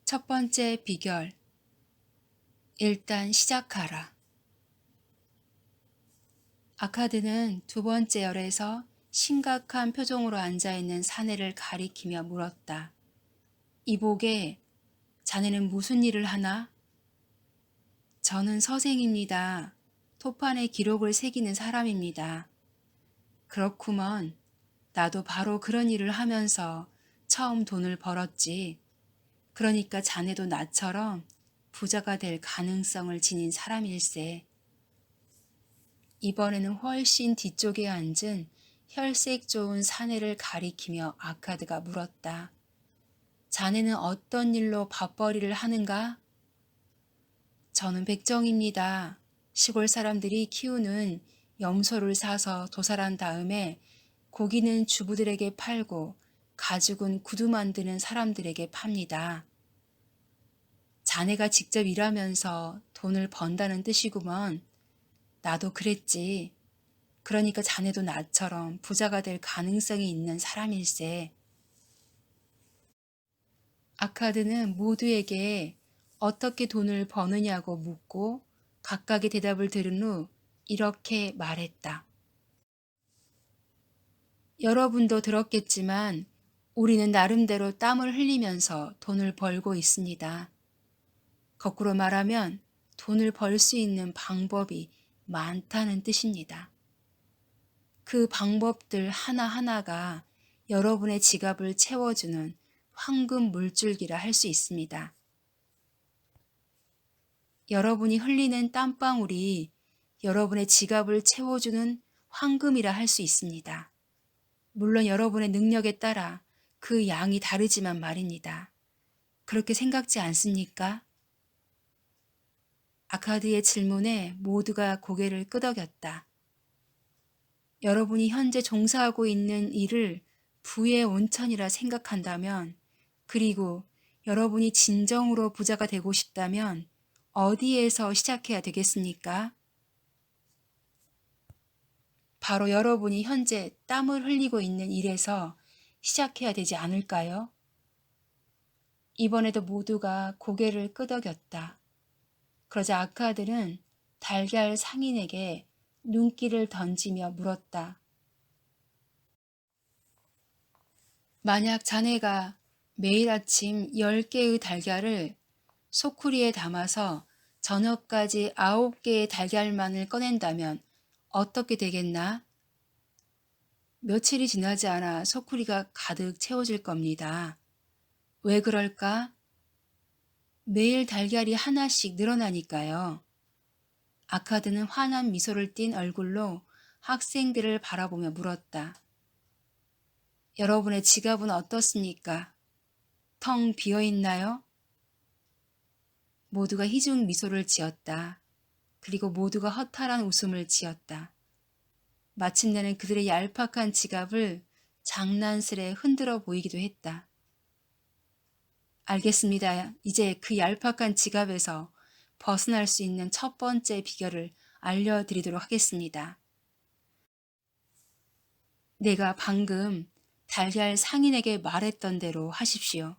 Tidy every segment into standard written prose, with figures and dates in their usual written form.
첫 번째 비결. 일단 시작하라. 아카드는 두 번째 열에서 심각한 표정으로 앉아있는 사내를 가리키며 물었다. 이보게, 자네는 무슨 일을 하나? 저는 서생입니다. 토판에 기록을 새기는 사람입니다. 그렇구먼. 나도 바로 그런 일을 하면서 처음 돈을 벌었지. 그러니까 자네도 나처럼 부자가 될 가능성을 지닌 사람일세. 이번에는 훨씬 뒤쪽에 앉은 혈색 좋은 사내를 가리키며 아카드가 물었다. 자네는 어떤 일로 밥벌이를 하는가? 저는 백정입니다. 시골 사람들이 키우는 염소를 사서 도살한 다음에 고기는 주부들에게 팔고 가죽은 구두 만드는 사람들에게 팝니다. 자네가 직접 일하면서 돈을 번다는 뜻이구먼. 나도 그랬지. 그러니까 자네도 나처럼 부자가 될 가능성이 있는 사람일세. 아카드는 모두에게 어떻게 돈을 버느냐고 묻고 각각의 대답을 들은 후 이렇게 말했다. 여러분도 들었겠지만 우리는 나름대로 땀을 흘리면서 돈을 벌고 있습니다. 거꾸로 말하면 돈을 벌 수 있는 방법이 많다는 뜻입니다. 그 방법들 하나하나가 여러분의 지갑을 채워주는 황금 물줄기라 할 수 있습니다. 여러분이 흘리는 땀방울이 여러분의 지갑을 채워주는 황금이라 할 수 있습니다. 물론 여러분의 능력에 따라 그 양이 다르지만 말입니다. 그렇게 생각지 않습니까? 아카드의 질문에 모두가 고개를 끄덕였다. 여러분이 현재 종사하고 있는 일을 부의 온천이라 생각한다면, 그리고 여러분이 진정으로 부자가 되고 싶다면 어디에서 시작해야 되겠습니까? 바로 여러분이 현재 땀을 흘리고 있는 일에서 시작해야 되지 않을까요? 이번에도 모두가 고개를 끄덕였다. 그러자 아카드는 달걀 상인에게 눈길을 던지며 물었다. 만약 자네가 매일 아침 10개의 달걀을 소쿠리에 담아서 저녁까지 9개의 달걀만을 꺼낸다면 어떻게 되겠나? 며칠이 지나지 않아 소쿠리가 가득 채워질 겁니다. 왜 그럴까? 매일 달걀이 하나씩 늘어나니까요. 아카드는 환한 미소를 띤 얼굴로 학생들을 바라보며 물었다. 여러분의 지갑은 어떻습니까? 텅 비어 있나요? 모두가 희중 미소를 지었다. 그리고 모두가 허탈한 웃음을 지었다. 마침내는 그들의 얄팍한 지갑을 장난스레 흔들어 보이기도 했다. 알겠습니다. 이제 그 얄팍한 지갑에서 벗어날 수 있는 첫 번째 비결을 알려드리도록 하겠습니다. 내가 방금 달걀 상인에게 말했던 대로 하십시오.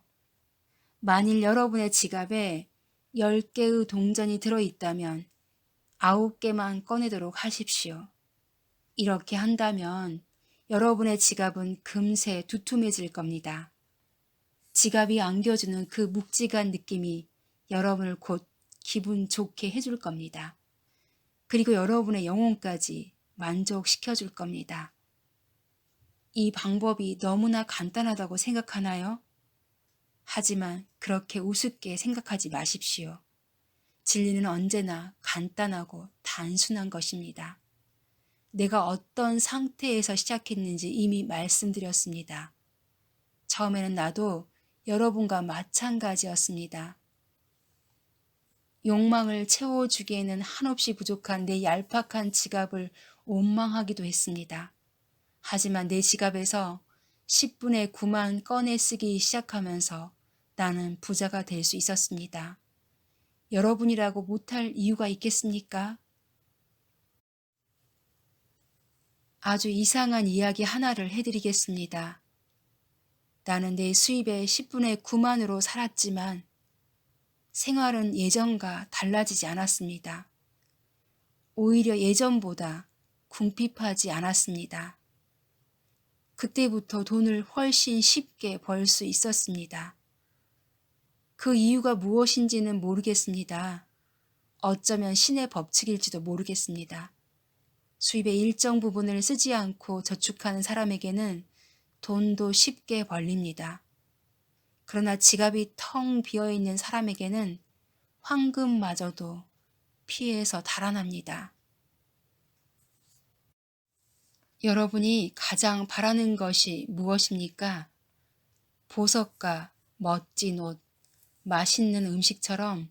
만일 여러분의 지갑에 10개의 동전이 들어있다면 9개만 꺼내도록 하십시오. 이렇게 한다면 여러분의 지갑은 금세 두툼해질 겁니다. 지갑이 안겨주는 그 묵직한 느낌이 여러분을 곧 기분 좋게 해줄 겁니다. 그리고 여러분의 영혼까지 만족시켜 줄 겁니다. 이 방법이 너무나 간단하다고 생각하나요? 하지만 그렇게 우습게 생각하지 마십시오. 진리는 언제나 간단하고 단순한 것입니다. 내가 어떤 상태에서 시작했는지 이미 말씀드렸습니다. 처음에는 나도 여러분과 마찬가지였습니다. 욕망을 채워주기에는 한없이 부족한 내 얄팍한 지갑을 원망하기도 했습니다. 하지만 내 지갑에서 10분의 9만 꺼내 쓰기 시작하면서 나는 부자가 될 수 있었습니다. 여러분이라고 못할 이유가 있겠습니까? 아주 이상한 이야기 하나를 해드리겠습니다. 나는 내 수입의 10분의 9만으로 살았지만 생활은 예전과 달라지지 않았습니다. 오히려 예전보다 궁핍하지 않았습니다. 그때부터 돈을 훨씬 쉽게 벌 수 있었습니다. 그 이유가 무엇인지는 모르겠습니다. 어쩌면 신의 법칙일지도 모르겠습니다. 수입의 일정 부분을 쓰지 않고 저축하는 사람에게는 돈도 쉽게 벌립니다. 그러나 지갑이 텅 비어있는 사람에게는 황금마저도 피해서 달아납니다. 여러분이 가장 바라는 것이 무엇입니까? 보석과 멋진 옷, 맛있는 음식처럼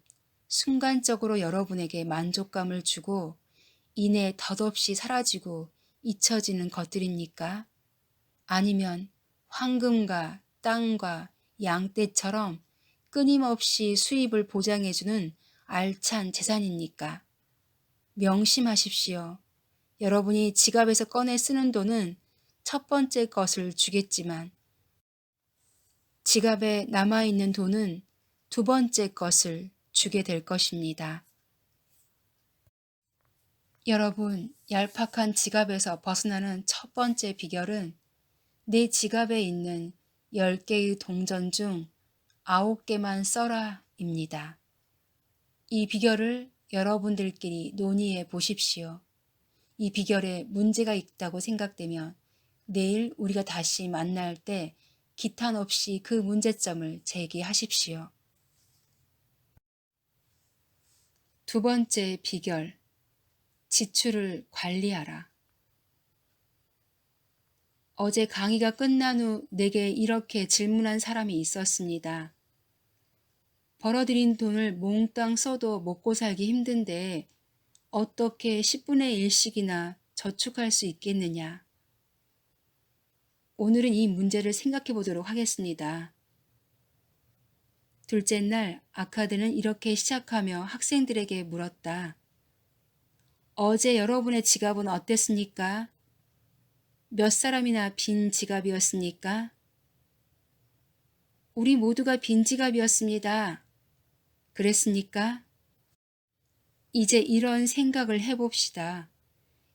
순간적으로 여러분에게 만족감을 주고 이내 덧없이 사라지고 잊혀지는 것들입니까? 아니면 황금과 땅과 양떼처럼 끊임없이 수입을 보장해주는 알찬 재산입니까? 명심하십시오. 여러분이 지갑에서 꺼내 쓰는 돈은 첫 번째 것을 주겠지만 지갑에 남아있는 돈은 두 번째 것을 주게 될 것입니다. 여러분, 얄팍한 지갑에서 벗어나는 첫 번째 비결은 내 지갑에 있는 10개의 동전 중 9개만 써라입니다. 이 비결을 여러분들끼리 논의해 보십시오. 이 비결에 문제가 있다고 생각되면 내일 우리가 다시 만날 때 기탄 없이 그 문제점을 제기하십시오. 두 번째 비결, 지출을 관리하라. 어제 강의가 끝난 후 내게 이렇게 질문한 사람이 있었습니다. 벌어들인 돈을 몽땅 써도 먹고 살기 힘든데 어떻게 10분의 1씩이나 저축할 수 있겠느냐? 오늘은 이 문제를 생각해 보도록 하겠습니다. 둘째 날 아카드는 이렇게 시작하며 학생들에게 물었다. 어제 여러분의 지갑은 어땠습니까? 몇 사람이나 빈 지갑이었습니까? 우리 모두가 빈 지갑이었습니다. 그랬습니까? 이제 이런 생각을 해봅시다.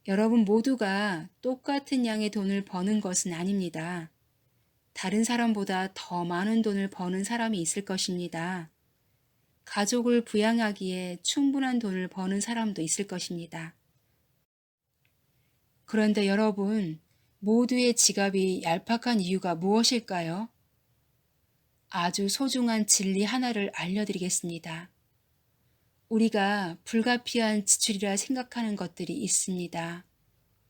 여러분 모두가 똑같은 양의 돈을 버는 것은 아닙니다. 다른 사람보다 더 많은 돈을 버는 사람이 있을 것입니다. 가족을 부양하기에 충분한 돈을 버는 사람도 있을 것입니다. 그런데 여러분, 모두의 지갑이 얄팍한 이유가 무엇일까요? 아주 소중한 진리 하나를 알려드리겠습니다. 우리가 불가피한 지출이라 생각하는 것들이 있습니다.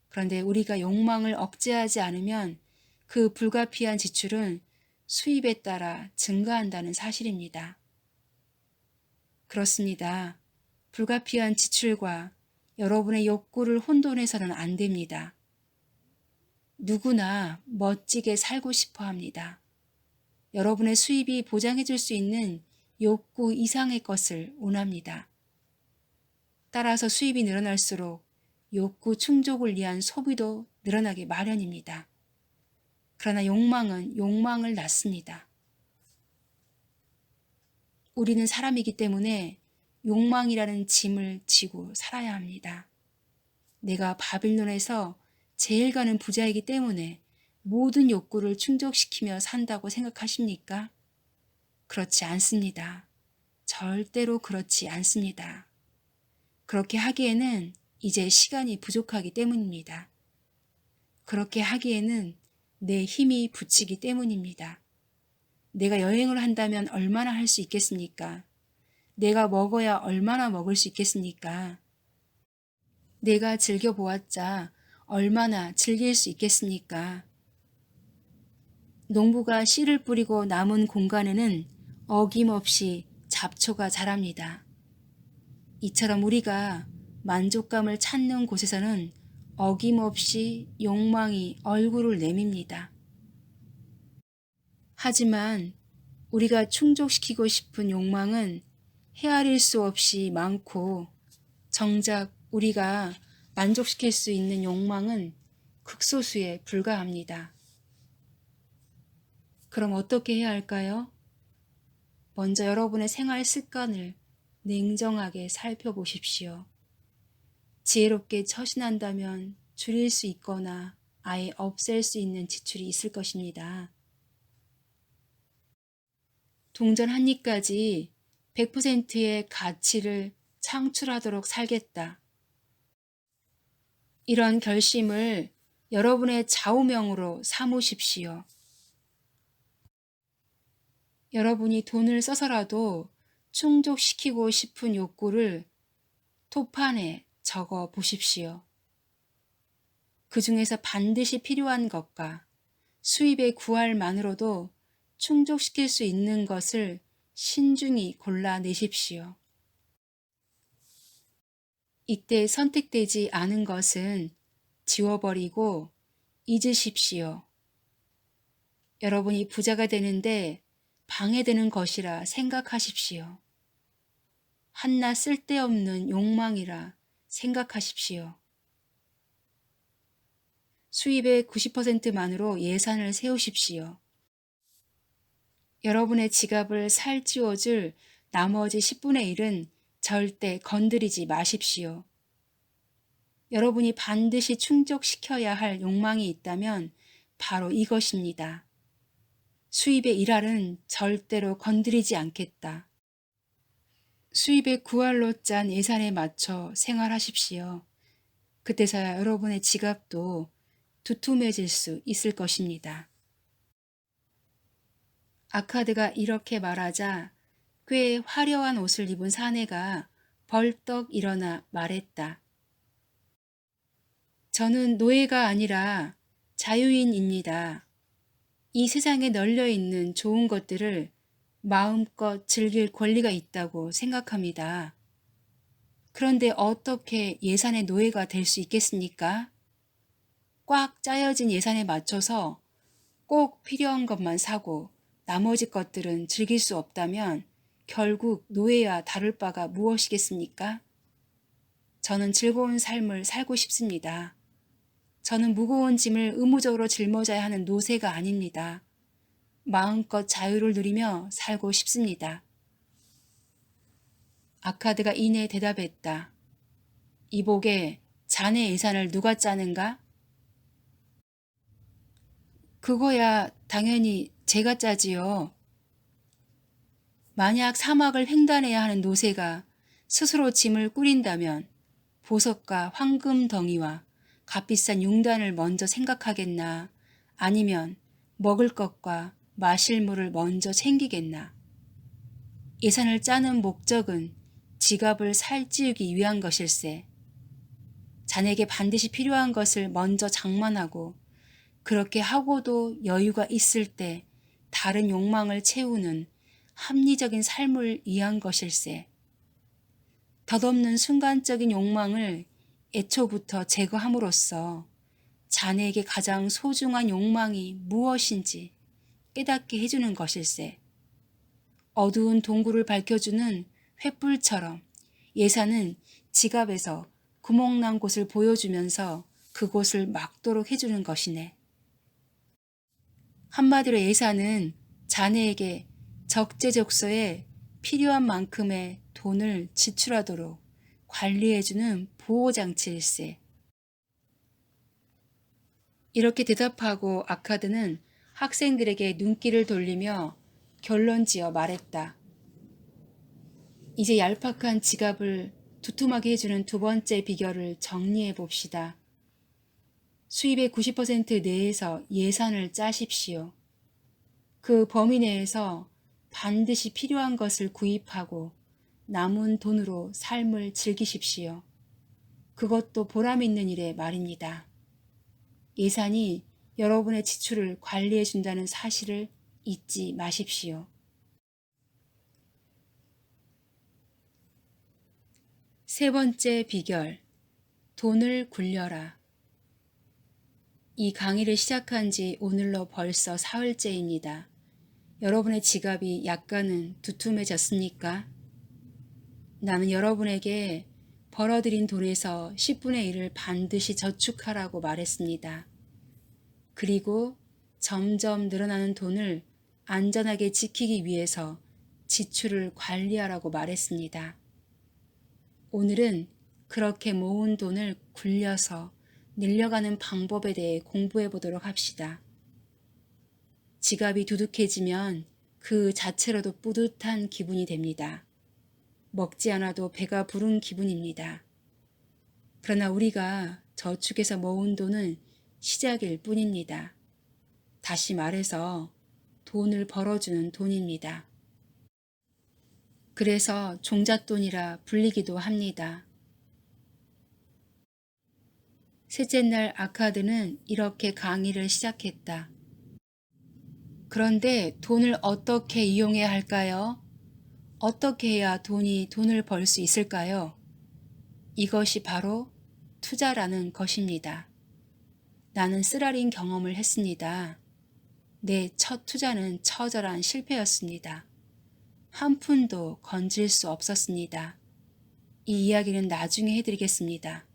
그런데 우리가 욕망을 억제하지 않으면 그 불가피한 지출은 수입에 따라 증가한다는 사실입니다. 그렇습니다. 불가피한 지출과 여러분의 욕구를 혼돈해서는 안 됩니다. 누구나 멋지게 살고 싶어 합니다. 여러분의 수입이 보장해 줄 수 있는 욕구 이상의 것을 원합니다. 따라서 수입이 늘어날수록 욕구 충족을 위한 소비도 늘어나기 마련입니다. 그러나 욕망은 욕망을 낳습니다. 우리는 사람이기 때문에 욕망이라는 짐을 지고 살아야 합니다. 내가 바빌론에서 제일 가는 부자이기 때문에 모든 욕구를 충족시키며 산다고 생각하십니까? 그렇지 않습니다. 절대로 그렇지 않습니다. 그렇게 하기에는 이제 시간이 부족하기 때문입니다. 그렇게 하기에는 내 힘이 붙이기 때문입니다. 내가 여행을 한다면 얼마나 할 수 있겠습니까? 내가 먹어야 얼마나 먹을 수 있겠습니까? 내가 즐겨보았자 얼마나 즐길 수 있겠습니까? 농부가 씨를 뿌리고 남은 공간에는 어김없이 잡초가 자랍니다. 이처럼 우리가 만족감을 찾는 곳에서는 어김없이 욕망이 얼굴을 내밉니다. 하지만 우리가 충족시키고 싶은 욕망은 헤아릴 수 없이 많고 정작 우리가 만족시킬 수 있는 욕망은 극소수에 불과합니다. 그럼 어떻게 해야 할까요? 먼저 여러분의 생활 습관을 냉정하게 살펴보십시오. 지혜롭게 처신한다면 줄일 수 있거나 아예 없앨 수 있는 지출이 있을 것입니다. 동전 한 입까지 100%의 가치를 창출하도록 살겠다. 이런 결심을 여러분의 좌우명으로 삼으십시오. 여러분이 돈을 써서라도 충족시키고 싶은 욕구를 톱판에 적어 보십시오. 그 중에서 반드시 필요한 것과 수입의 구할만으로도 충족시킬 수 있는 것을 신중히 골라내십시오. 이때 선택되지 않은 것은 지워버리고 잊으십시오. 여러분이 부자가 되는데 방해되는 것이라 생각하십시오. 한낱 쓸데없는 욕망이라 생각하십시오. 수입의 90%만으로 예산을 세우십시오. 여러분의 지갑을 살찌워줄 나머지 10분의 1은 절대 건드리지 마십시오. 여러분이 반드시 충족시켜야 할 욕망이 있다면 바로 이것입니다. 수입의 1알은 절대로 건드리지 않겠다. 수입의 9알로 짠 예산에 맞춰 생활하십시오. 그때서야 여러분의 지갑도 두툼해질 수 있을 것입니다. 아카드가 이렇게 말하자 꽤 화려한 옷을 입은 사내가 벌떡 일어나 말했다. 저는 노예가 아니라 자유인입니다. 이 세상에 널려있는 좋은 것들을 마음껏 즐길 권리가 있다고 생각합니다. 그런데 어떻게 예산의 노예가 될 수 있겠습니까? 꽉 짜여진 예산에 맞춰서 꼭 필요한 것만 사고 나머지 것들은 즐길 수 없다면 결국 노예와 다를 바가 무엇이겠습니까? 저는 즐거운 삶을 살고 싶습니다. 저는 무거운 짐을 의무적으로 짊어져야 하는 노새가 아닙니다. 마음껏 자유를 누리며 살고 싶습니다. 아카드가 이내 대답했다. 이복에 자네 예산을 누가 짜는가? 그거야 당연히 제가 짜지요. 만약 사막을 횡단해야 하는 노새가 스스로 짐을 꾸린다면 보석과 황금 덩이와 값비싼 융단을 먼저 생각하겠나? 아니면 먹을 것과 마실 물을 먼저 챙기겠나? 예산을 짜는 목적은 지갑을 살찌우기 위한 것일세. 자네에게 반드시 필요한 것을 먼저 장만하고 그렇게 하고도 여유가 있을 때 다른 욕망을 채우는 합리적인 삶을 위한 것일세. 덧없는 순간적인 욕망을 애초부터 제거함으로써 자네에게 가장 소중한 욕망이 무엇인지 깨닫게 해주는 것일세. 어두운 동굴을 밝혀주는 횃불처럼 예산은 지갑에서 구멍난 곳을 보여주면서 그곳을 막도록 해주는 것이네. 한마디로 예산은 자네에게 적재적소에 필요한 만큼의 돈을 지출하도록 관리해주는 보호장치일세. 이렇게 대답하고 아카드는 학생들에게 눈길을 돌리며 결론지어 말했다. 이제 얄팍한 지갑을 두툼하게 해주는 두 번째 비결을 정리해 봅시다. 수입의 90% 내에서 예산을 짜십시오. 그 범위 내에서 반드시 필요한 것을 구입하고 남은 돈으로 삶을 즐기십시오. 그것도 보람 있는 일에 말입니다. 예산이 여러분의 지출을 관리해 준다는 사실을 잊지 마십시오. 세 번째 비결, 돈을 굴려라. 이 강의를 시작한 지 오늘로 벌써 사흘째입니다. 여러분의 지갑이 약간은 두툼해졌습니까? 나는 여러분에게 벌어들인 돈에서 10분의 1을 반드시 저축하라고 말했습니다. 그리고 점점 늘어나는 돈을 안전하게 지키기 위해서 지출을 관리하라고 말했습니다. 오늘은 그렇게 모은 돈을 굴려서 늘려가는 방법에 대해 공부해 보도록 합시다. 지갑이 두둑해지면 그 자체로도 뿌듯한 기분이 됩니다. 먹지 않아도 배가 부른 기분입니다. 그러나 우리가 저축해서 모은 돈은 시작일 뿐입니다. 다시 말해서 돈을 벌어주는 돈입니다. 그래서 종잣돈이라 불리기도 합니다. 셋째 날 아카드는 이렇게 강의를 시작했다. 그런데 돈을 어떻게 이용해야 할까요? 어떻게 해야 돈을 벌 수 있을까요? 이것이 바로 투자라는 것입니다. 나는 쓰라린 경험을 했습니다. 내 첫 투자는 처절한 실패였습니다. 한 푼도 건질 수 없었습니다. 이 이야기는 나중에 해드리겠습니다.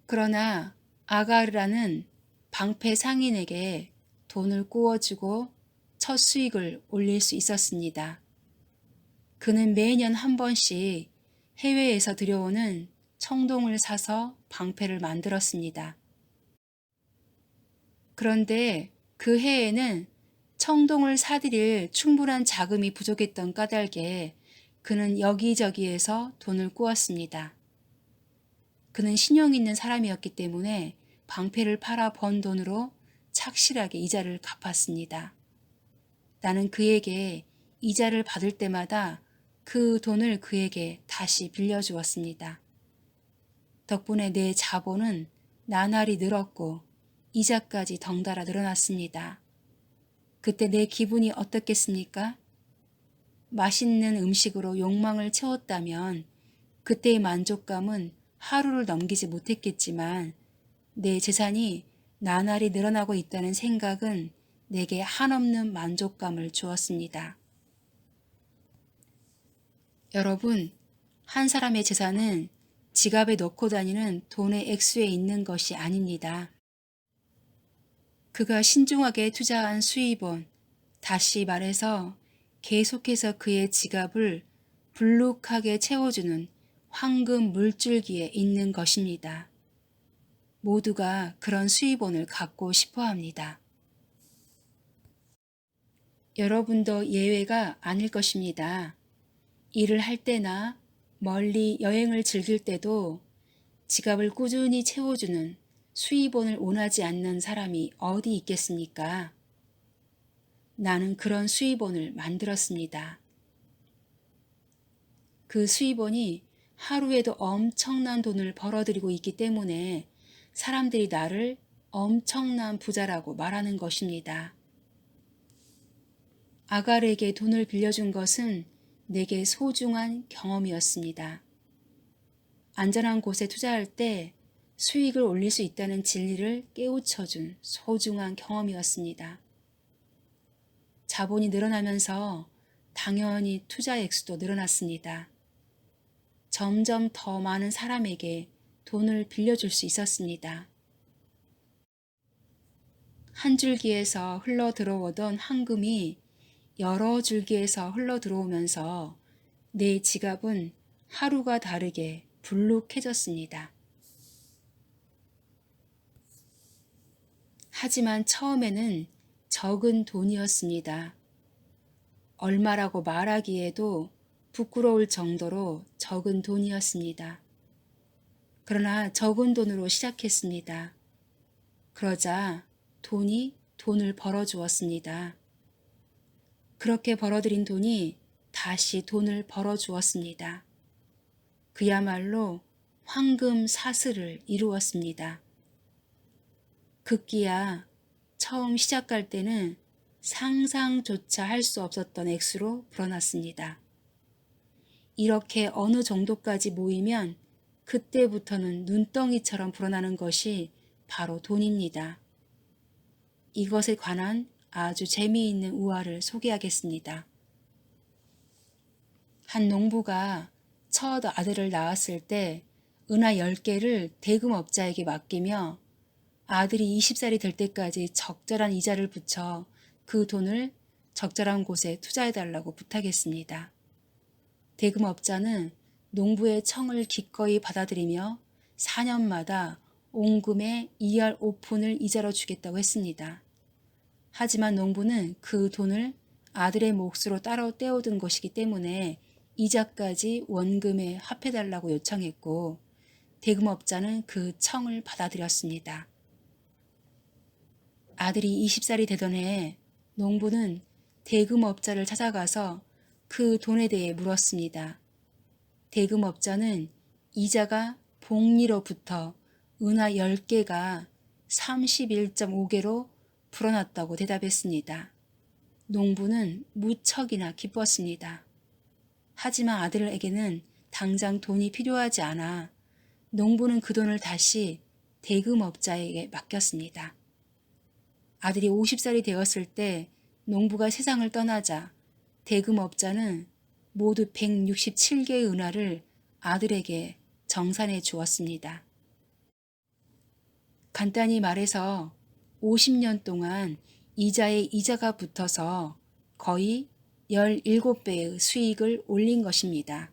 그러나 아가르라는 방패 상인에게 돈을 꾸어주고 첫 수익을 올릴 수 있었습니다. 그는 매년 한 번씩 해외에서 들여오는 청동을 사서 방패를 만들었습니다. 그런데 그 해에는 청동을 사들일 충분한 자금이 부족했던 까닭에 그는 여기저기에서 돈을 꾸었습니다. 그는 신용 있는 사람이었기 때문에 방패를 팔아 번 돈으로 착실하게 이자를 갚았습니다. 나는 그에게 이자를 받을 때마다 그 돈을 그에게 다시 빌려주었습니다. 덕분에 내 자본은 나날이 늘었고 이자까지 덩달아 늘어났습니다. 그때 내 기분이 어떻겠습니까? 맛있는 음식으로 욕망을 채웠다면 그때의 만족감은 하루를 넘기지 못했겠지만 내 재산이 나날이 늘어나고 있다는 생각은 내게 한없는 만족감을 주었습니다. 여러분, 한 사람의 재산은 지갑에 넣고 다니는 돈의 액수에 있는 것이 아닙니다. 그가 신중하게 투자한 수입원, 다시 말해서 계속해서 그의 지갑을 불룩하게 채워주는 황금 물줄기에 있는 것입니다. 모두가 그런 수입원을 갖고 싶어 합니다. 여러분도 예외가 아닐 것입니다. 일을 할 때나 멀리 여행을 즐길 때도 지갑을 꾸준히 채워주는 수입원을 원하지 않는 사람이 어디 있겠습니까? 나는 그런 수입원을 만들었습니다. 그 수입원이 하루에도 엄청난 돈을 벌어들이고 있기 때문에 사람들이 나를 엄청난 부자라고 말하는 것입니다. 아갈에게 돈을 빌려준 것은 내게 소중한 경험이었습니다. 안전한 곳에 투자할 때 수익을 올릴 수 있다는 진리를 깨우쳐준 소중한 경험이었습니다. 자본이 늘어나면서 당연히 투자 액수도 늘어났습니다. 점점 더 많은 사람에게 돈을 빌려줄 수 있었습니다. 한 줄기에서 흘러 들어오던 황금이 여러 줄기에서 흘러 들어오면서 내 지갑은 하루가 다르게 불룩해졌습니다. 하지만 처음에는 적은 돈이었습니다. 얼마라고 말하기에도 부끄러울 정도로 적은 돈이었습니다. 그러나 적은 돈으로 시작했습니다. 그러자 돈이 돈을 벌어주었습니다. 그렇게 벌어들인 돈이 다시 돈을 벌어주었습니다. 그야말로 황금 사슬을 이루었습니다. 급기야 처음 시작할 때는 상상조차 할 수 없었던 액수로 불어났습니다. 이렇게 어느 정도까지 모이면 그때부터는 눈덩이처럼 불어나는 것이 바로 돈입니다. 이것에 관한 아주 재미있는 우화를 소개하겠습니다. 한 농부가 첫 아들을 낳았을 때 은하 10개를 대금업자에게 맡기며 아들이 20살이 될 때까지 적절한 이자를 붙여 그 돈을 적절한 곳에 투자해달라고 부탁했습니다. 대금업자는 농부의 청을 기꺼이 받아들이며 4년마다 온금의 2할 5푼을 이자로 주겠다고 했습니다. 하지만 농부는 그 돈을 아들의 몫으로 따로 떼어둔 것이기 때문에 이자까지 원금에 합해달라고 요청했고 대금업자는 그 청을 받아들였습니다. 아들이 20살이 되던 해에 농부는 대금업자를 찾아가서 그 돈에 대해 물었습니다. 대금업자는 이자가 복리로부터 은하 10개가 31.5개로 불어났다고 대답했습니다. 농부는 무척이나 기뻤습니다. 하지만 아들에게는 당장 돈이 필요하지 않아 농부는 그 돈을 다시 대금업자에게 맡겼습니다. 아들이 50살이 되었을 때 농부가 세상을 떠나자 대금업자는 모두 167개의 은화를 아들에게 정산해 주었습니다. 간단히 말해서 50년 동안 이자에 이자가 붙어서 거의 17배의 수익을 올린 것입니다.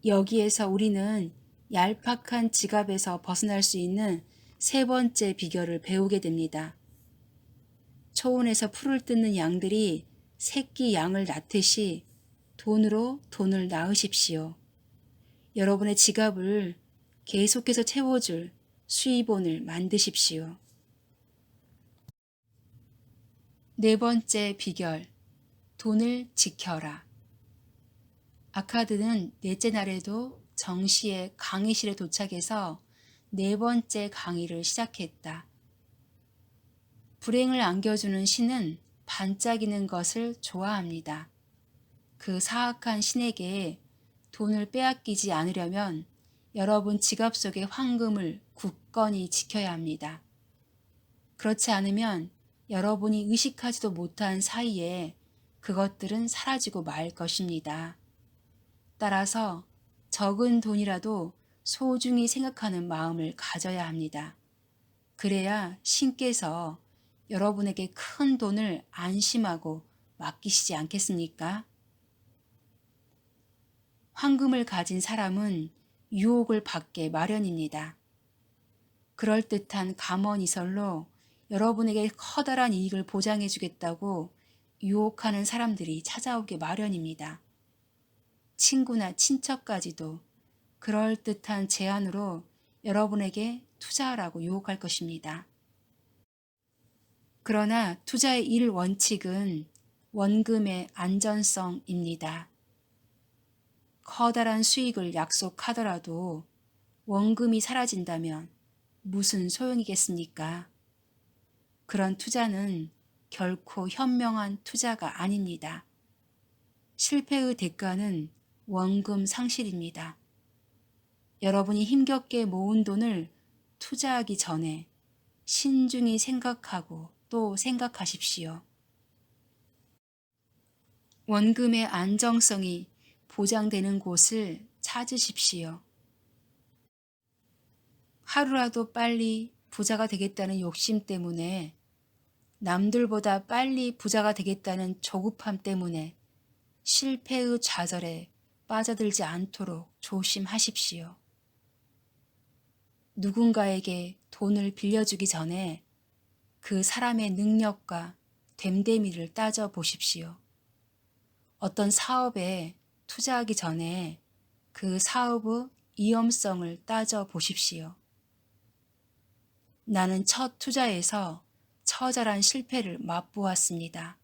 여기에서 우리는 얄팍한 지갑에서 벗어날 수 있는 세 번째 비결을 배우게 됩니다. 초원에서 풀을 뜯는 양들이 새끼 양을 낳듯이 돈으로 돈을 낳으십시오. 여러분의 지갑을 계속해서 채워줄 수입원을 만드십시오. 네 번째 비결, 돈을 지켜라. 아카드는 넷째 날에도 정시에 강의실에 도착해서 네 번째 강의를 시작했다. 불행을 안겨주는 신은 반짝이는 것을 좋아합니다. 그 사악한 신에게 돈을 빼앗기지 않으려면 여러분 지갑 속의 황금을 굳건히 지켜야 합니다. 그렇지 않으면 여러분이 의식하지도 못한 사이에 그것들은 사라지고 말 것입니다. 따라서 적은 돈이라도 소중히 생각하는 마음을 가져야 합니다. 그래야 신께서 여러분에게 큰 돈을 안심하고 맡기시지 않겠습니까? 황금을 가진 사람은 유혹을 받게 마련입니다. 그럴듯한 감언이설로 여러분에게 커다란 이익을 보장해 주겠다고 유혹하는 사람들이 찾아오게 마련입니다. 친구나 친척까지도 그럴듯한 제안으로 여러분에게 투자하라고 유혹할 것입니다. 그러나 투자의 1원칙은 원금의 안전성입니다. 커다란 수익을 약속하더라도 원금이 사라진다면 무슨 소용이겠습니까? 그런 투자는 결코 현명한 투자가 아닙니다. 실패의 대가는 원금 상실입니다. 여러분이 힘겹게 모은 돈을 투자하기 전에 신중히 생각하고 또 생각하십시오. 원금의 안정성이 보장되는 곳을 찾으십시오. 하루라도 빨리 부자가 되겠다는 욕심 때문에, 남들보다 빨리 부자가 되겠다는 조급함 때문에 실패의 좌절에 빠져들지 않도록 조심하십시오. 누군가에게 돈을 빌려주기 전에 그 사람의 능력과 됨됨이를 따져보십시오. 어떤 사업에 투자하기 전에 그 사업의 위험성을 따져보십시오. 나는 첫 투자에서 처절한 실패를 맛보았습니다.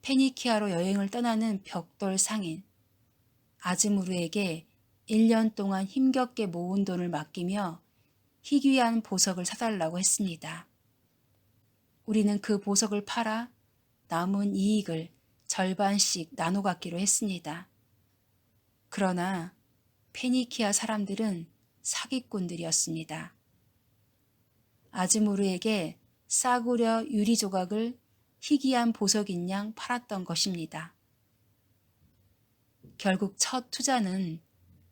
페니키아로 여행을 떠나는 벽돌 상인 아즈무르에게 1년 동안 힘겹게 모은 돈을 맡기며 희귀한 보석을 사달라고 했습니다. 우리는 그 보석을 팔아 남은 이익을 절반씩 나눠 갖기로 했습니다. 그러나 페니키아 사람들은 사기꾼들이었습니다. 아즈무르에게 싸구려 유리 조각을 희귀한 보석인 양 팔았던 것입니다. 결국 첫 투자는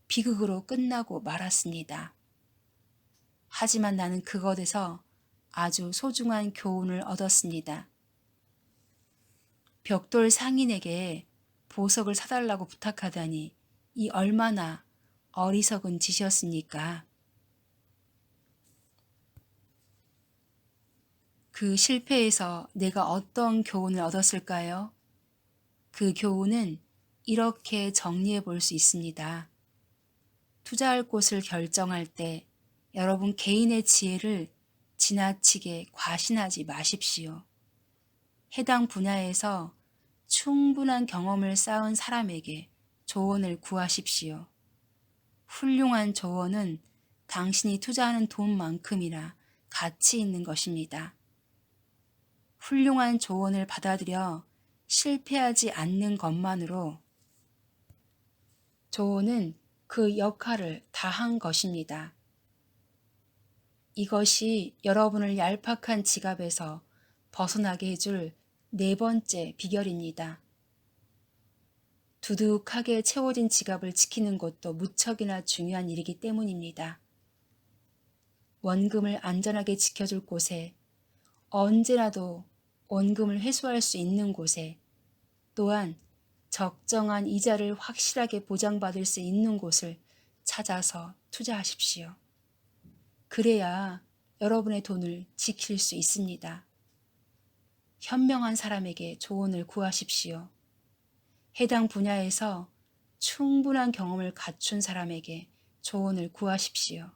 비극으로 끝나고 말았습니다. 하지만 나는 그것에서 아주 소중한 교훈을 얻었습니다. 벽돌 상인에게 보석을 사달라고 부탁하다니 이 얼마나 어리석은 짓이었습니까? 그 실패에서 내가 어떤 교훈을 얻었을까요? 그 교훈은 이렇게 정리해 볼 수 있습니다. 투자할 곳을 결정할 때 여러분 개인의 지혜를 지나치게 과신하지 마십시오. 해당 분야에서 충분한 경험을 쌓은 사람에게 조언을 구하십시오. 훌륭한 조언은 당신이 투자하는 돈만큼이나 가치 있는 것입니다. 훌륭한 조언을 받아들여 실패하지 않는 것만으로 조언은 그 역할을 다한 것입니다. 이것이 여러분을 얄팍한 지갑에서 벗어나게 해줄 네 번째 비결입니다. 두둑하게 채워진 지갑을 지키는 것도 무척이나 중요한 일이기 때문입니다. 원금을 안전하게 지켜줄 곳에, 언제라도 원금을 회수할 수 있는 곳에, 또한 적정한 이자를 확실하게 보장받을 수 있는 곳을 찾아서 투자하십시오. 그래야 여러분의 돈을 지킬 수 있습니다. 현명한 사람에게 조언을 구하십시오. 해당 분야에서 충분한 경험을 갖춘 사람에게 조언을 구하십시오.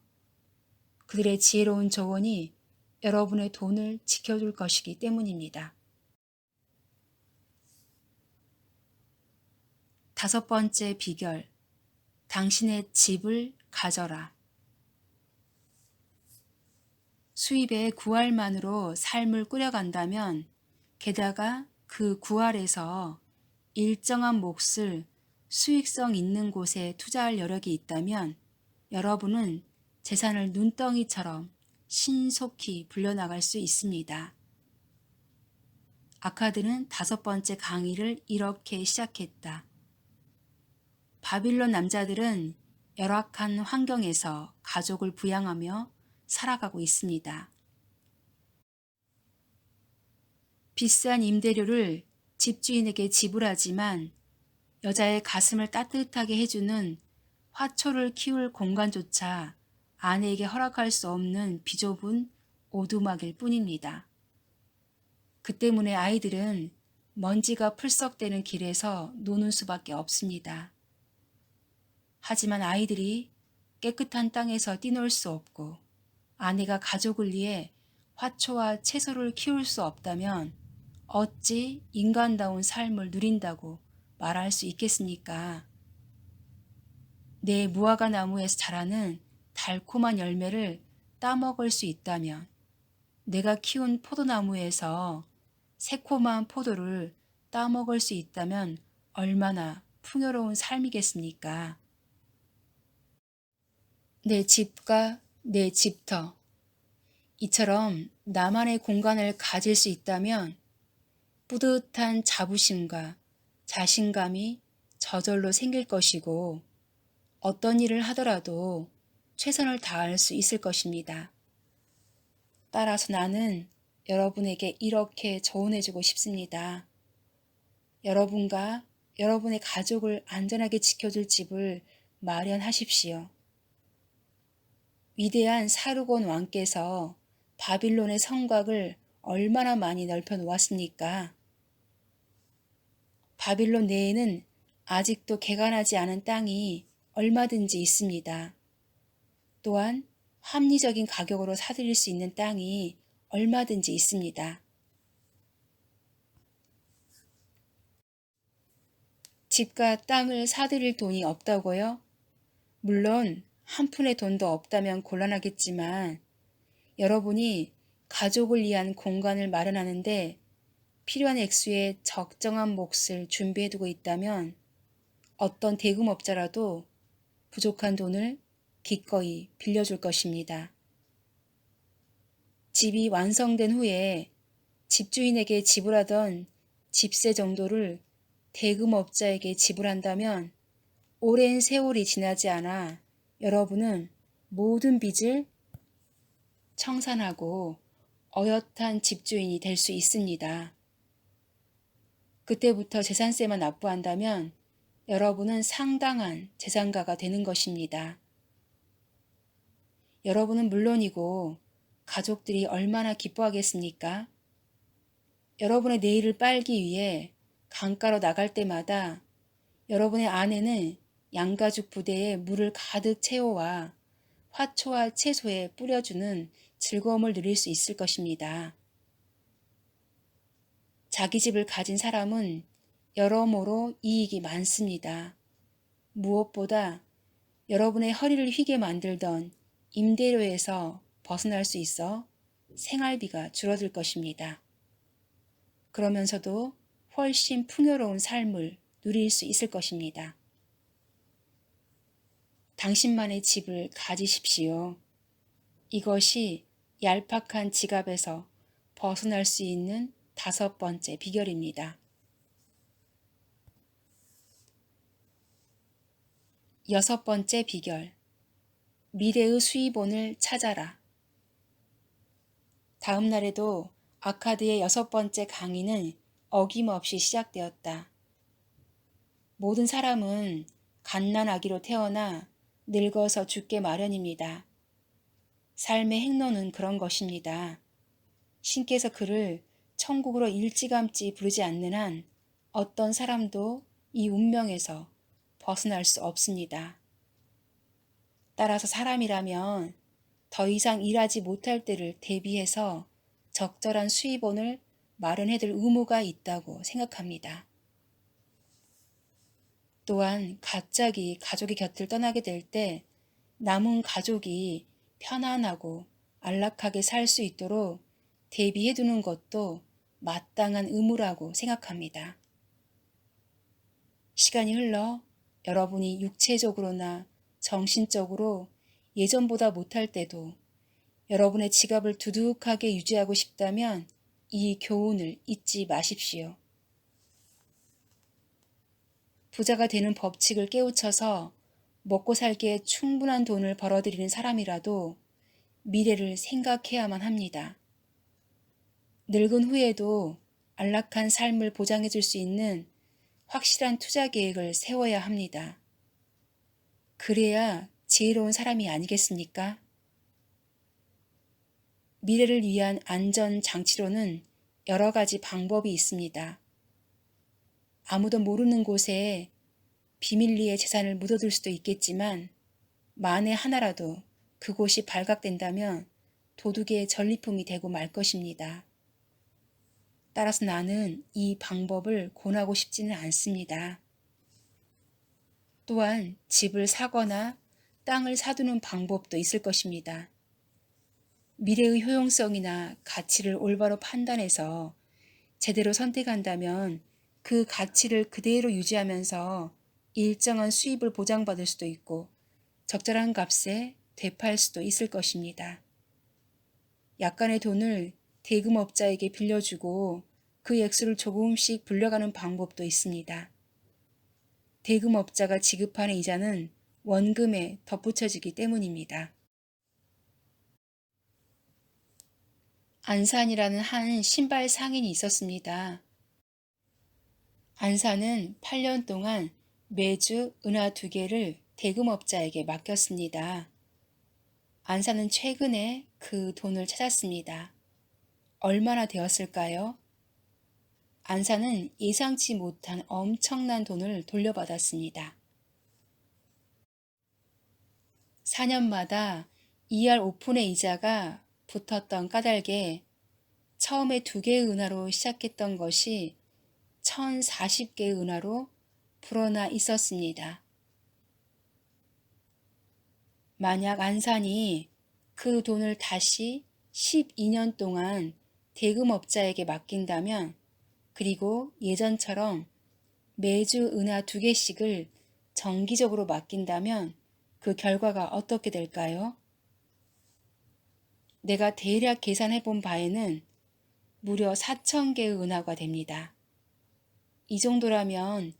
그들의 지혜로운 조언이 여러분의 돈을 지켜줄 것이기 때문입니다. 다섯 번째 비결, 당신의 집을 가져라. 수입의 9할만으로 삶을 꾸려간다면 게다가 그 9할에서 일정한 몫을 수익성 있는 곳에 투자할 여력이 있다면 여러분은 재산을 눈덩이처럼 신속히 불려나갈 수 있습니다. 아카드는 다섯 번째 강의를 이렇게 시작했다. 바빌론 남자들은 열악한 환경에서 가족을 부양하며 살아가고 있습니다. 비싼 임대료를 집주인에게 지불하지만 여자의 가슴을 따뜻하게 해주는 화초를 키울 공간조차 아내에게 허락할 수 없는 비좁은 오두막일 뿐입니다. 그 때문에 아이들은 먼지가 풀썩대는 길에서 노는 수밖에 없습니다. 하지만 아이들이 깨끗한 땅에서 뛰놀 수 없고 아내가 가족을 위해 화초와 채소를 키울 수 없다면 어찌 인간다운 삶을 누린다고 말할 수 있겠습니까? 내 무화과 나무에서 자라는 달콤한 열매를 따먹을 수 있다면 내가 키운 포도나무에서 새콤한 포도를 따먹을 수 있다면 얼마나 풍요로운 삶이겠습니까? 내 집과 내 집터, 이처럼 나만의 공간을 가질 수 있다면 뿌듯한 자부심과 자신감이 저절로 생길 것이고 어떤 일을 하더라도 최선을 다할 수 있을 것입니다. 따라서 나는 여러분에게 이렇게 조언해주고 싶습니다. 여러분과 여러분의 가족을 안전하게 지켜줄 집을 마련하십시오. 위대한 사르곤 왕께서 바빌론의 성곽을 얼마나 많이 넓혀 놓았습니까? 바빌론 내에는 아직도 개간하지 않은 땅이 얼마든지 있습니다. 또한 합리적인 가격으로 사들일 수 있는 땅이 얼마든지 있습니다. 집과 땅을 사들일 돈이 없다고요? 물론 한 푼의 돈도 없다면 곤란하겠지만 여러분이 가족을 위한 공간을 마련하는데 필요한 액수의 적정한 몫을 준비해두고 있다면 어떤 대금업자라도 부족한 돈을 기꺼이 빌려줄 것입니다. 집이 완성된 후에 집주인에게 지불하던 집세 정도를 대금업자에게 지불한다면 오랜 세월이 지나지 않아 여러분은 모든 빚을 청산하고 어엿한 집주인이 될 수 있습니다. 그때부터 재산세만 납부한다면 여러분은 상당한 재산가가 되는 것입니다. 여러분은 물론이고 가족들이 얼마나 기뻐하겠습니까? 여러분의 내일을 빨기 위해 강가로 나갈 때마다 여러분의 아내는 양가죽 부대에 물을 가득 채워와 화초와 채소에 뿌려주는 즐거움을 누릴 수 있을 것입니다. 자기 집을 가진 사람은 여러모로 이익이 많습니다. 무엇보다 여러분의 허리를 휘게 만들던 임대료에서 벗어날 수 있어 생활비가 줄어들 것입니다. 그러면서도 훨씬 풍요로운 삶을 누릴 수 있을 것입니다. 당신만의 집을 가지십시오. 이것이 얄팍한 지갑에서 벗어날 수 있는 5번째 비결입니다. 6번째 비결. 미래의 수입원을 찾아라. 다음 날에도 아카드의 6번째 강의는 어김없이 시작되었다. 모든 사람은 갓난아기로 태어나 늙어서 죽게 마련입니다. 삶의 행로는 그런 것입니다. 신께서 그를 천국으로 일찌감치 부르지 않는 한 어떤 사람도 이 운명에서 벗어날 수 없습니다. 따라서 사람이라면 더 이상 일하지 못할 때를 대비해서 적절한 수입원을 마련해둘 의무가 있다고 생각합니다. 또한 갑자기 가족의 곁을 떠나게 될 때 남은 가족이 편안하고 안락하게 살 수 있도록 대비해두는 것도 마땅한 의무라고 생각합니다. 시간이 흘러 여러분이 육체적으로나 정신적으로 예전보다 못할 때도 여러분의 지갑을 두둑하게 유지하고 싶다면 이 교훈을 잊지 마십시오. 부자가 되는 법칙을 깨우쳐서 먹고 살기에 충분한 돈을 벌어들이는 사람이라도 미래를 생각해야만 합니다. 늙은 후에도 안락한 삶을 보장해 줄 수 있는 확실한 투자 계획을 세워야 합니다. 그래야 지혜로운 사람이 아니겠습니까? 미래를 위한 안전 장치로는 여러 가지 방법이 있습니다. 아무도 모르는 곳에 비밀리에 재산을 묻어둘 수도 있겠지만 만에 하나라도 그곳이 발각된다면 도둑의 전리품이 되고 말 것입니다. 따라서 나는 이 방법을 권하고 싶지는 않습니다. 또한 집을 사거나 땅을 사두는 방법도 있을 것입니다. 미래의 효용성이나 가치를 올바로 판단해서 제대로 선택한다면 그 가치를 그대로 유지하면서 일정한 수입을 보장받을 수도 있고 적절한 값에 되팔 수도 있을 것입니다. 약간의 돈을 대금업자에게 빌려주고 그 액수를 조금씩 불려가는 방법도 있습니다. 대금업자가 지급하는 이자는 원금에 덧붙여지기 때문입니다. 안산이라는 한 신발 상인이 있었습니다. 안산은 8년 동안 매주 은화 2개를 대금업자에게 맡겼습니다. 안산은 최근에 그 돈을 찾았습니다. 얼마나 되었을까요? 안산은 예상치 못한 엄청난 돈을 돌려받았습니다. 4년마다 2할 5푼의 이자가 붙었던 까닭에 처음에 2개의 은화로 시작했던 것이 1040개의 은화로 불어나 있었습니다. 만약 안산이 그 돈을 다시 12년 동안 대금업자에게 맡긴다면 그리고 예전처럼 매주 은화 2개씩을 정기적으로 맡긴다면 그 결과가 어떻게 될까요? 내가 대략 계산해 본 바에는 무려 4,000개의 은화가 됩니다. 이 정도라면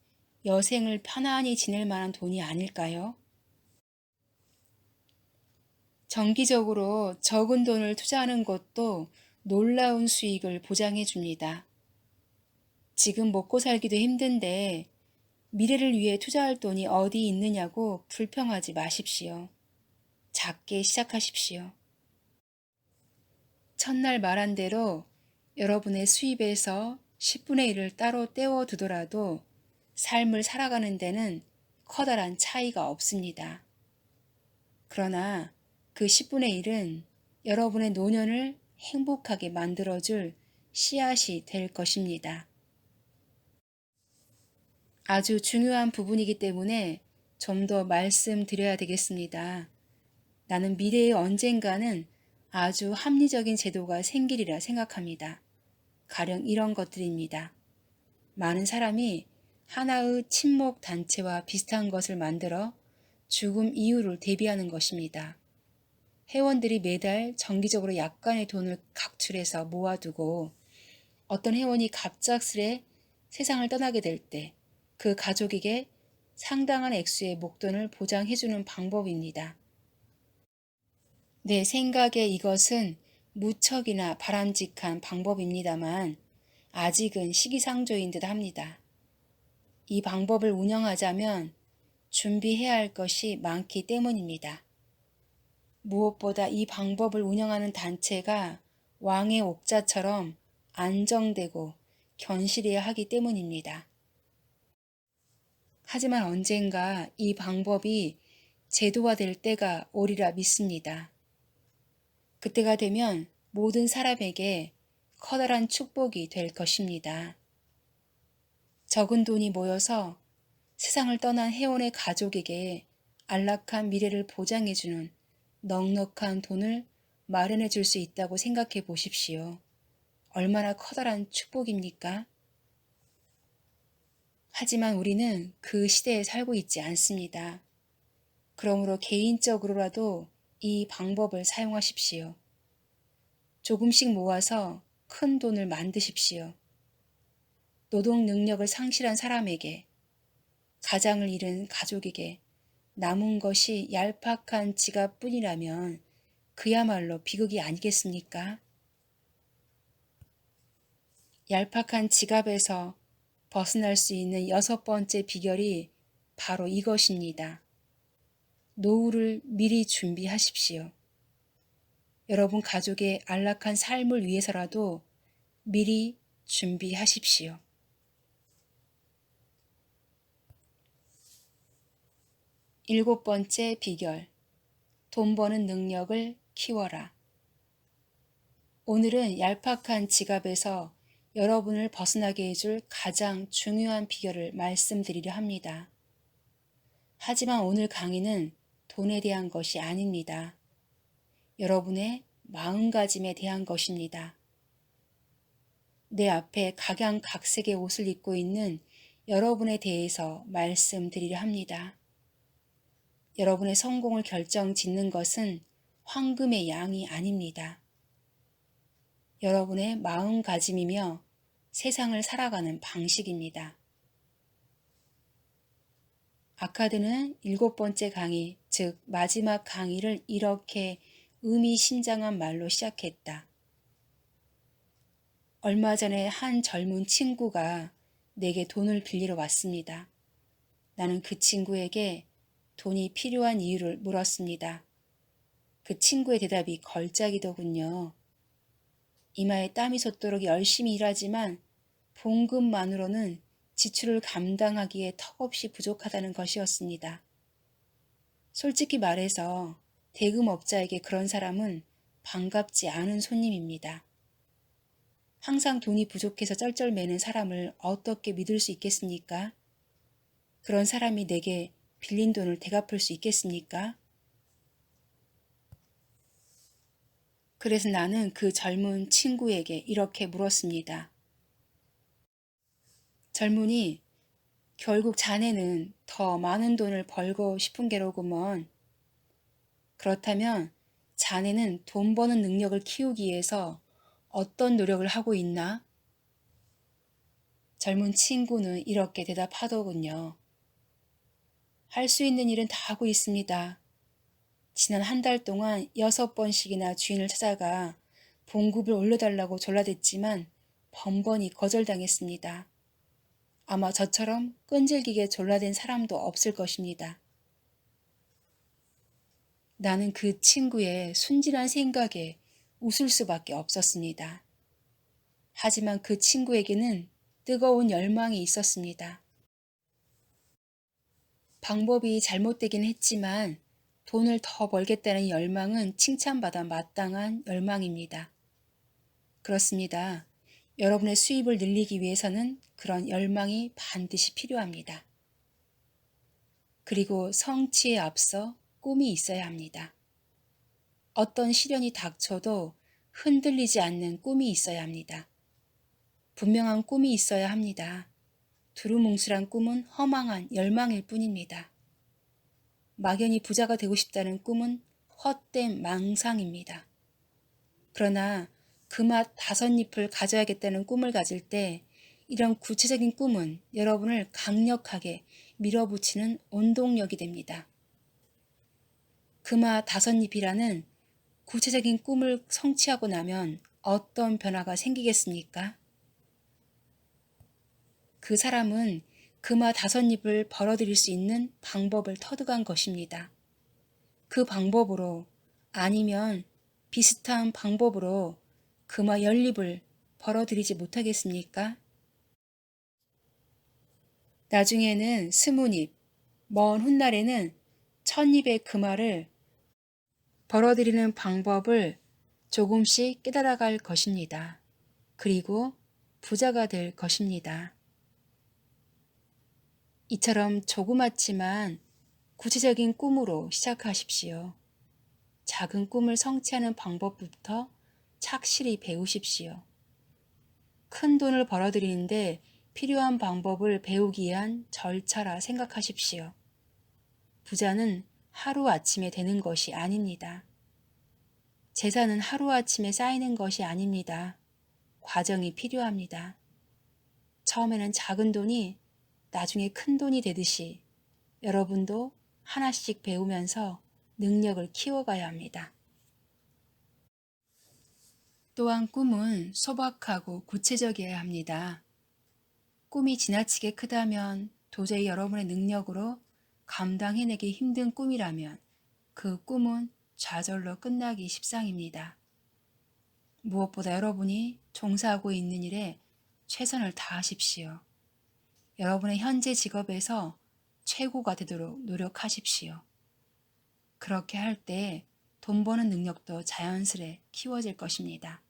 여생을 편안히 지낼 만한 돈이 아닐까요? 정기적으로 적은 돈을 투자하는 것도 놀라운 수익을 보장해 줍니다. 지금 먹고 살기도 힘든데 미래를 위해 투자할 돈이 어디 있느냐고 불평하지 마십시오. 작게 시작하십시오. 첫날 말한 대로 여러분의 수입에서 10분의 1을 따로 떼어두더라도 삶을 살아가는 데는 커다란 차이가 없습니다. 그러나 그 10분의 1은 여러분의 노년을 행복하게 만들어줄 씨앗이 될 것입니다. 아주 중요한 부분이기 때문에 좀 더 말씀드려야 되겠습니다. 나는 미래의 언젠가는 아주 합리적인 제도가 생기리라 생각합니다. 가령 이런 것들입니다. 많은 사람이 하나의 친목 단체와 비슷한 것을 만들어 죽음 이후를 대비하는 것입니다. 회원들이 매달 정기적으로 약간의 돈을 각출해서 모아두고 어떤 회원이 갑작스레 세상을 떠나게 될 때 그 가족에게 상당한 액수의 목돈을 보장해주는 방법입니다. 내 생각에 이것은 무척이나 바람직한 방법입니다만 아직은 시기상조인 듯 합니다. 이 방법을 운영하자면 준비해야 할 것이 많기 때문입니다. 무엇보다 이 방법을 운영하는 단체가 왕의 옥자처럼 안정되고 견실해야 하기 때문입니다. 하지만 언젠가 이 방법이 제도화될 때가 오리라 믿습니다. 그때가 되면 모든 사람에게 커다란 축복이 될 것입니다. 적은 돈이 모여서 세상을 떠난 회원의 가족에게 안락한 미래를 보장해주는 넉넉한 돈을 마련해 줄 수 있다고 생각해 보십시오. 얼마나 커다란 축복입니까? 하지만 우리는 그 시대에 살고 있지 않습니다. 그러므로 개인적으로라도 이 방법을 사용하십시오. 조금씩 모아서 큰 돈을 만드십시오. 노동 능력을 상실한 사람에게, 가장을 잃은 가족에게 남은 것이 얄팍한 지갑뿐이라면 그야말로 비극이 아니겠습니까? 얄팍한 지갑에서 벗어날 수 있는 6번째 비결이 바로 이것입니다. 노후를 미리 준비하십시오. 여러분 가족의 안락한 삶을 위해서라도 미리 준비하십시오. 7번째 비결, 돈 버는 능력을 키워라. 오늘은 얄팍한 지갑에서 여러분을 벗어나게 해줄 가장 중요한 비결을 말씀드리려 합니다. 하지만 오늘 강의는 돈에 대한 것이 아닙니다. 여러분의 마음가짐에 대한 것입니다. 내 앞에 각양각색의 옷을 입고 있는 여러분에 대해서 말씀드리려 합니다. 여러분의 성공을 결정짓는 것은 황금의 양이 아닙니다. 여러분의 마음가짐이며 세상을 살아가는 방식입니다. 아카드는 7번째 강의, 즉 마지막 강의를 이렇게 의미심장한 말로 시작했다. 얼마 전에 한 젊은 친구가 내게 돈을 빌리러 왔습니다. 나는 그 친구에게 돈이 필요한 이유를 물었습니다. 그 친구의 대답이 걸작이더군요. 이마에 땀이 솟도록 열심히 일하지만 봉급만으로는 지출을 감당하기에 턱없이 부족하다는 것이었습니다. 솔직히 말해서 대금업자에게 그런 사람은 반갑지 않은 손님입니다. 항상 돈이 부족해서 쩔쩔매는 사람을 어떻게 믿을 수 있겠습니까? 그런 사람이 내게 빌린 돈을 되갚을 수 있겠습니까? 그래서 나는 그 젊은 친구에게 이렇게 물었습니다. 젊은이, 결국 자네는 더 많은 돈을 벌고 싶은 게로구먼. 그렇다면 자네는 돈 버는 능력을 키우기 위해서 어떤 노력을 하고 있나? 젊은 친구는 이렇게 대답하더군요. 할 수 있는 일은 다 하고 있습니다. 지난 한 달 동안 6번씩이나 주인을 찾아가 봉급을 올려달라고 졸라댔지만 번번이 거절당했습니다. 아마 저처럼 끈질기게 졸라댄 사람도 없을 것입니다. 나는 그 친구의 순진한 생각에 웃을 수밖에 없었습니다. 하지만 그 친구에게는 뜨거운 열망이 있었습니다. 방법이 잘못되긴 했지만 돈을 더 벌겠다는 열망은 칭찬받아 마땅한 열망입니다. 그렇습니다. 여러분의 수입을 늘리기 위해서는 그런 열망이 반드시 필요합니다. 그리고 성취에 앞서 꿈이 있어야 합니다. 어떤 시련이 닥쳐도 흔들리지 않는 꿈이 있어야 합니다. 분명한 꿈이 있어야 합니다. 두루뭉술한 꿈은 허망한 열망일 뿐입니다. 막연히 부자가 되고 싶다는 꿈은 헛된 망상입니다. 그러나 금화 5잎을 가져야겠다는 꿈을 가질 때 이런 구체적인 꿈은 여러분을 강력하게 밀어붙이는 원동력이 됩니다. 금화 5잎이라는 구체적인 꿈을 성취하고 나면 어떤 변화가 생기겠습니까? 그 사람은 금화 5잎을 벌어들일 수 있는 방법을 터득한 것입니다. 그 방법으로 아니면 비슷한 방법으로 금화 10잎을 벌어들이지 못하겠습니까? 나중에는 20잎, 먼 훗날에는 1000잎의 금화를 벌어들이는 방법을 조금씩 깨달아갈 것입니다. 그리고 부자가 될 것입니다. 이처럼 조그맣지만 구체적인 꿈으로 시작하십시오. 작은 꿈을 성취하는 방법부터 착실히 배우십시오. 큰 돈을 벌어들이는데 필요한 방법을 배우기 위한 절차라 생각하십시오. 부자는 하루아침에 되는 것이 아닙니다. 재산은 하루아침에 쌓이는 것이 아닙니다. 과정이 필요합니다. 처음에는 작은 돈이 나중에 큰 돈이 되듯이 여러분도 하나씩 배우면서 능력을 키워가야 합니다. 또한 꿈은 소박하고 구체적이어야 합니다. 꿈이 지나치게 크다면 도저히 여러분의 능력으로 감당해내기 힘든 꿈이라면 그 꿈은 좌절로 끝나기 십상입니다. 무엇보다 여러분이 종사하고 있는 일에 최선을 다하십시오. 여러분의 현재 직업에서 최고가 되도록 노력하십시오. 그렇게 할 때 돈 버는 능력도 자연스레 키워질 것입니다.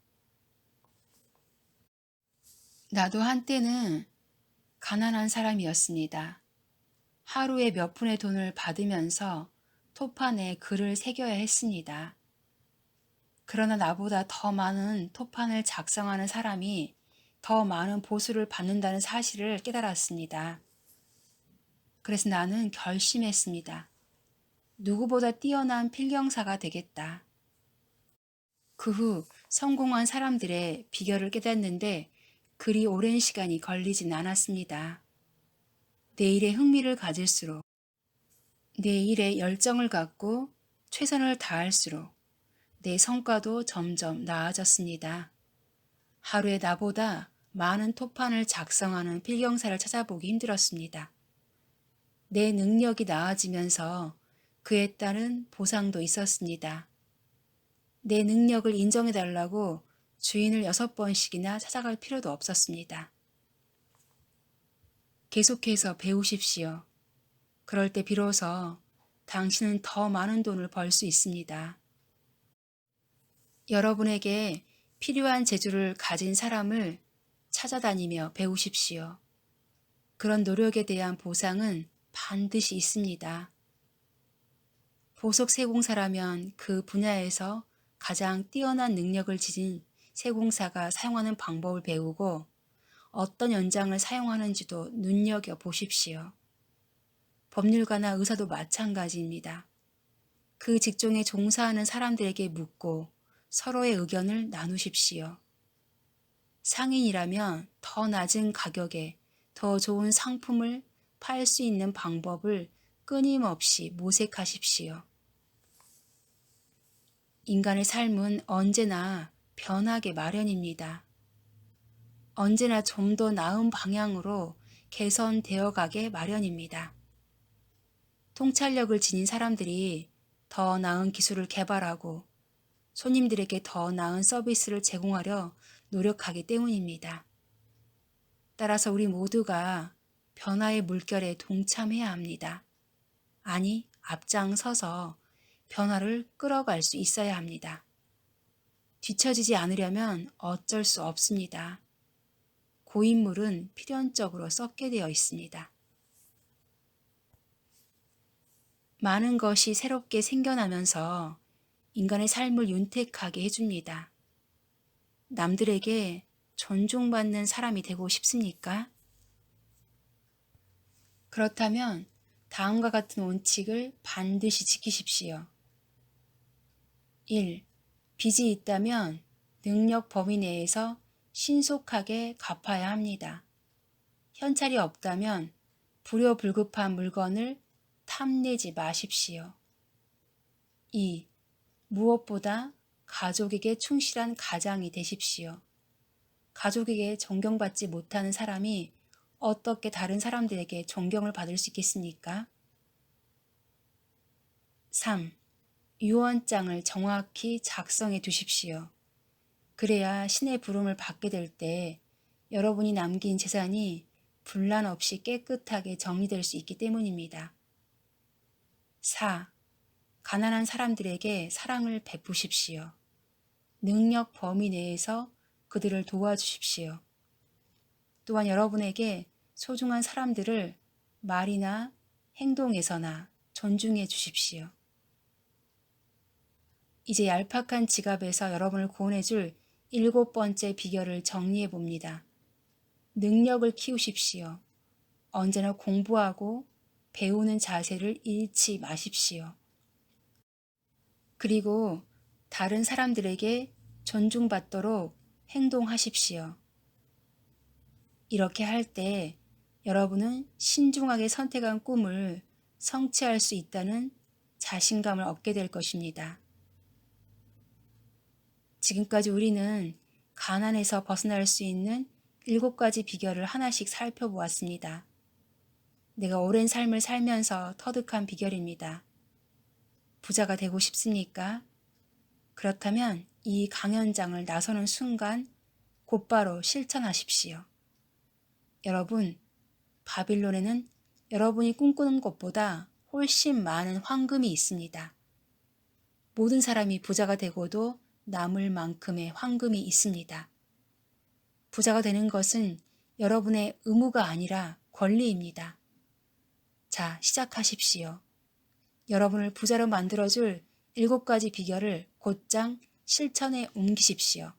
나도 한때는 가난한 사람이었습니다. 하루에 몇 푼의 돈을 받으면서 토판에 글을 새겨야 했습니다. 그러나 나보다 더 많은 토판을 작성하는 사람이 더 많은 보수를 받는다는 사실을 깨달았습니다. 그래서 나는 결심했습니다. 누구보다 뛰어난 필경사가 되겠다. 그 후 성공한 사람들의 비결을 깨닫는데 그리 오랜 시간이 걸리진 않았습니다. 내 일에 흥미를 가질수록, 내 일에 열정을 갖고 최선을 다할수록 내 성과도 점점 나아졌습니다. 하루에 나보다 많은 토판을 작성하는 필경사를 찾아보기 힘들었습니다. 내 능력이 나아지면서 그에 따른 보상도 있었습니다. 내 능력을 인정해달라고 주인을 6번씩이나 찾아갈 필요도 없었습니다. 계속해서 배우십시오. 그럴 때 비로소 당신은 더 많은 돈을 벌 수 있습니다. 여러분에게 필요한 재주를 가진 사람을 찾아다니며 배우십시오. 그런 노력에 대한 보상은 반드시 있습니다. 보석 세공사라면 그 분야에서 가장 뛰어난 능력을 지닌 세공사가 사용하는 방법을 배우고 어떤 연장을 사용하는지도 눈여겨보십시오. 법률가나 의사도 마찬가지입니다. 그 직종에 종사하는 사람들에게 묻고 서로의 의견을 나누십시오. 상인이라면 더 낮은 가격에 더 좋은 상품을 팔 수 있는 방법을 끊임없이 모색하십시오. 인간의 삶은 언제나 변하게 마련입니다. 언제나 좀 더 나은 방향으로 개선되어 가게 마련입니다. 통찰력을 지닌 사람들이 더 나은 기술을 개발하고 손님들에게 더 나은 서비스를 제공하려 노력하기 때문입니다. 따라서 우리 모두가 변화의 물결에 동참해야 합니다. 아니, 앞장서서 변화를 끌어갈 수 있어야 합니다. 뒤처지지 않으려면 어쩔 수 없습니다. 고인물은 필연적으로 썩게 되어 있습니다. 많은 것이 새롭게 생겨나면서 인간의 삶을 윤택하게 해줍니다. 남들에게 존중받는 사람이 되고 싶습니까? 그렇다면 다음과 같은 원칙을 반드시 지키십시오. 1. 빚이 있다면 능력 범위 내에서 신속하게 갚아야 합니다. 현찰이 없다면 불효불급한 물건을 탐내지 마십시오. 2. 무엇보다 가족에게 충실한 가장이 되십시오. 가족에게 존경받지 못하는 사람이 어떻게 다른 사람들에게 존경을 받을 수 있겠습니까? 3. 유언장을 정확히 작성해 두십시오. 그래야 신의 부름을 받게 될 때 여러분이 남긴 재산이 분란 없이 깨끗하게 정리될 수 있기 때문입니다. 4. 가난한 사람들에게 사랑을 베푸십시오. 능력 범위 내에서 그들을 도와주십시오. 또한 여러분에게 소중한 사람들을 말이나 행동에서나 존중해 주십시오. 이제 얄팍한 지갑에서 여러분을 구원해줄 7번째 비결을 정리해 봅니다. 능력을 키우십시오. 언제나 공부하고 배우는 자세를 잃지 마십시오. 그리고 다른 사람들에게 존중받도록 행동하십시오. 이렇게 할 때 여러분은 신중하게 선택한 꿈을 성취할 수 있다는 자신감을 얻게 될 것입니다. 지금까지 우리는 가난에서 벗어날 수 있는 7가지 비결을 하나씩 살펴보았습니다. 내가 오랜 삶을 살면서 터득한 비결입니다. 부자가 되고 싶습니까? 그렇다면 이 강연장을 나서는 순간 곧바로 실천하십시오. 여러분, 바빌론에는 여러분이 꿈꾸는 것보다 훨씬 많은 황금이 있습니다. 모든 사람이 부자가 되고도 남을 만큼의 황금이 있습니다. 부자가 되는 것은 여러분의 의무가 아니라 권리입니다. 자, 시작하십시오. 여러분을 부자로 만들어줄 7가지 비결을 곧장 실천에 옮기십시오.